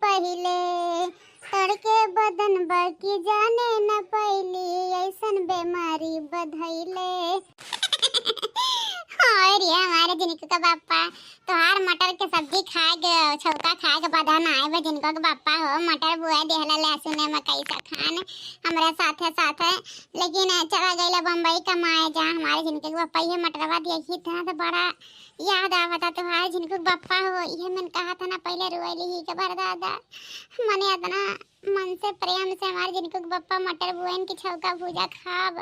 पहिले, तड़के बदन बड़की जाने न पैली, ऐसन बेमारी बधैले। और ये हमारे जिनको का बापा तोहार मटर के सब्जी खाए गए, छौका खाए के बदन आए बे जिनको का बापा हो मटर बुआ देहला लहसुन मकई सा खान हमारे साथे साथे, लेकिन चला गईला बम्बई कमाए जा हमारे जिनको के बापा ये मटरवा देखी था तो बड़ा याद आवता तुम्हारे जिनको बापा हो। ये मैंने कहा था ना पहले रोएली ही के बार दादा मने इतना मन से प्रेम से हमारे जिनको बापा मटर बुआन की छौका भूजा खाब,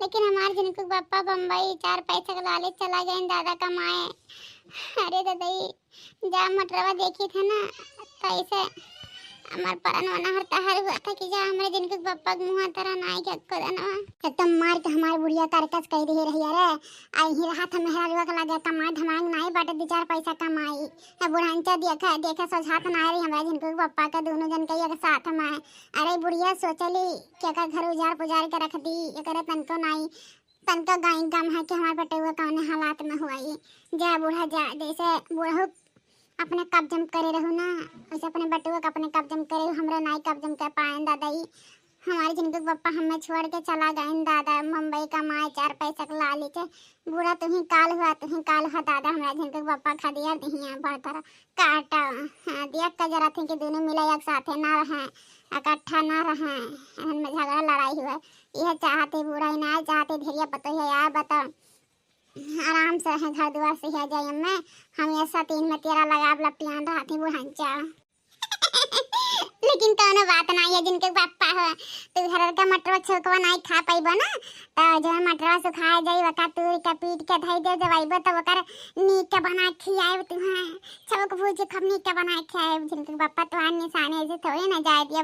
लेकिन हमारे जिनको बापा बम्बई 4 पैसे के लालच चला गए दादा कमाए। अरे दादाई जा मटरवा देखी थे ना तो ऐसे हमार परन वना हरता हर हुआ था कि जा हमारे जिनको बापा मुंह तरह नाई के को देना एकदम मार के हमारी बुढ़िया करकस कह दे रही है रे आई ही रहा था मेहरा रुआ के लगा कमाई धमाई नाई बाटे 2-4 पैसा कमाई है बुढ़ांचा देखा सोचात ना रही हमारे जिनको बापा का दोनों जन के एक साथ में। अरे बुढ़िया सोचली क्या का घर उजार पुजार के रख दी एकरे तनको नाई तनको गाय गम है कि हमारे बेटे हुआ कौन हालात में हुआ जा बूढ़ा जा जैसे बूढ़ा अपने कब्जम करे रहो ना वैसे अपने बटुआ का अपने कब्जम करे हमरा नाई कब्जम कर पाए दादाई। हमारे जिनको पापा हमें छोड़ के चला गए दादा मुंबई कमाए 4 पैसा के लाली के बुरा तुम्हें काल हुआ दादा हमारे जिनको पापा खा दिया दिया बड़ा काटा दिया का जरा थे कि दोनों मिले एक साथ ना रहे इकट्ठा ना रहे में झगड़ा लड़ाई हुआ यह चाहते बुरा ही ना चाहते धैर्य पतो है यार बताओ आराम से है घर दुआर से है जाए मैं हम ऐसा 3 में 13 लगा लपटियां रहती बुढ़ांचा। लेकिन कौनो बात नहीं है जिनके पापा हो तो घर का मटर छोकवा नहीं खा पाइबो ना तो जो मटरवा सुखाए जाई वका तूर के पीट के धई दे जवाइबो तो ओकर नीक के बना खियाए तुहा छौक भूज के नीक के बना खियाए जिनके पापा तुहार निशाने ऐसे थोड़े ना जाए दिया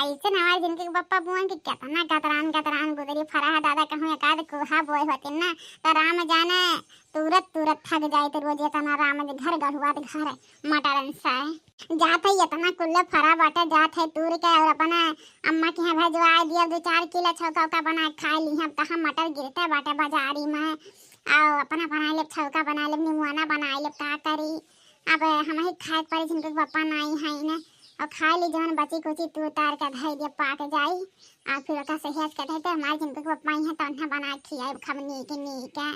ऐसे ना हमारे जिनके पापा बुआ के कितना गतरान गुदरी फराह दादा कहूं एकाद कोहा बोए होते ना तो राम जाने तुरत थक जाए तो रोज इतना राम घर गढ़ुआ घर मटरन साए जात है इतना कुल्ले फरा बाटे जात है तूर के और अपना अम्मा के यहाँ भेजवा दिया 2-4 किलो छौका उका बना खा ली हम कहाँ मटर गिरते बाटे बाजारी में और अपना बना ले छौका बना ले निमुआना बना ले का करी अब हम ही खाए पड़े जिनको पापा नहीं है ना और खा ली जवन बची कुची तू उतार के धई दिया पाक जाई और फिर ओका सेहत के धई तो हमारे जिनको पापा यहाँ तो उन्हें बना खियाए खमनी के नी क्या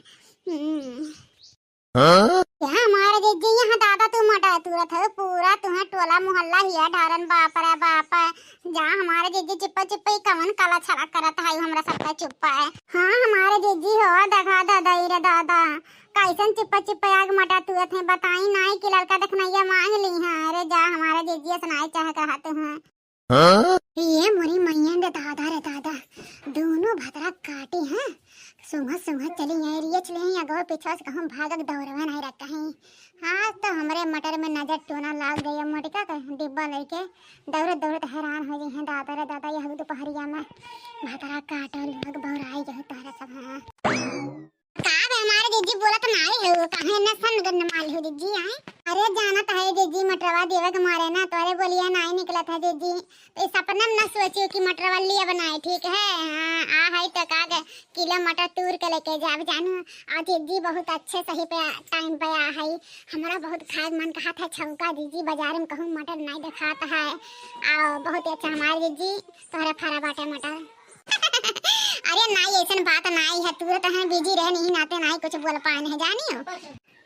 हमारे दीदी यहाँ दादा तू मटर तुरत है पूरा तुम्हें टोला मोहल्ला हिया ढारन बाप रे बाप जा हमारे दीदी चिप्पा कवन काला छड़ा करत है हमरा सबका चुप्पा है। हाँ हमारे दीदी हो देखा दादा रे दादा कैसन चिप्पा आग मटर तुरत है बताई नाई कि लड़का देखनैया मांग ली है। अरे जा हमारे दीदी सुनाई चाह कहते हैं ये मोरी मैया रे दादा दोनों भतरा काटे हैं सुंघा चली एरिया चले हैं अगवा पीछा से कहूँ भागक दौड़वा नहीं रखा है। हाँ तो हमारे मटर में नजर टोना लाग गया मटका का डिब्बा लेके दौड़त हैरान हो गई हैं दादा रे दादा यह दोपहरिया में भतरा काटो लोग बौराई गए तारा सब। हाँ हमारे दीदी बोला तो नाई है कहे न सन गन माल हो दीदी आए अरे जाना तो है दीदी मटरवा देवे के मारे ना तो अरे बोलिए नाई निकला था दीदी तो सपना में न सोचियो कि मटरवा लिए बनाए ठीक है। हाँ आ है तो का किलो मटर तूर के लेके जाब जानू और दीदी बहुत अच्छे सही पे टाइम पे आ है हमारा बहुत खाए मन कहा था छौका दीदी बाजार में कहूँ मटर नहीं दिखाता है और बहुत अच्छा हमारे दीदी तोहरा फरा बाटे मटर। अरे नाई ऐसा बात नाई है तुरंत है बिजी रहे नहीं नाते नाई कुछ बोल पाए नहीं जानी हो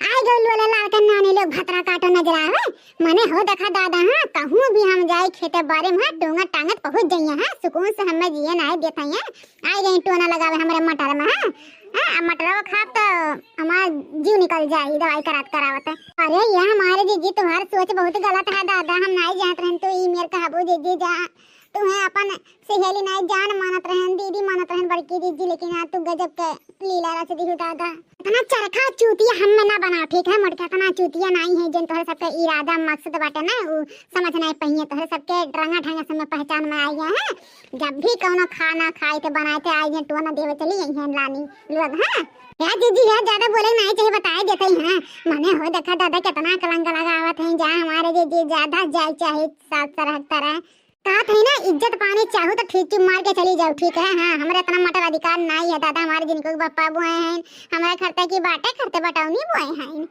आई गो लोला लालकन नानी लोग भतरा काटो नजर आवे मने हो देखा दादा। हाँ कहूँ भी हम जाए खेते बारे में डोंगा टांगत पहुंच जाइए हाँ सुकून से हमें जिए ना देते हैं आई गई टोना लगावे हमारे मटर में। हाँ मटरवा खा तो हमारा जीव निकल जाए दवाई करावत। अरे ये हमारे दीदी तुम्हारी सोच बहुत गलत है दादा हम नहीं जानते रहे तो ई मेरे कहबू दीदी जा तुम्हें अपन सहेली नहीं जान मानत रहन दीदी मानत रहन बड़की दीदी लेकिन आज तू गजब के लीला रच दी दादा इतना चरखा चूतिया हम में ना बनाओ ठीक है मटका इतना चूतिया नहीं है जिन तोहरे सबके इरादा मकसद बाटे ना वो समझ नहीं पहिए तोहरे सबके रंगा ढंगा से पहचान में आई है। जब भी कौनो खाना खाए थे बनाए थे आई टोना देवे चली हैं लानी लोग। हाँ या दीदी है ज्यादा बोले नहीं चाहिए बताए देते हैं मने हो देखा दादा कितना कलंक लगावत है जा हमारे दीदी ज्यादा जाए चाहे साथ तरह कहा है ना इज्जत पानी चाहो तो ठीक मार के चली जाओ ठीक है। हाँ हमारे इतना मटर अधिकार नहीं है दादा हमारे जिनको बापा बुआए हैं हमारे खर्चे की बातें करते बटाओ नहीं बुआए हैं।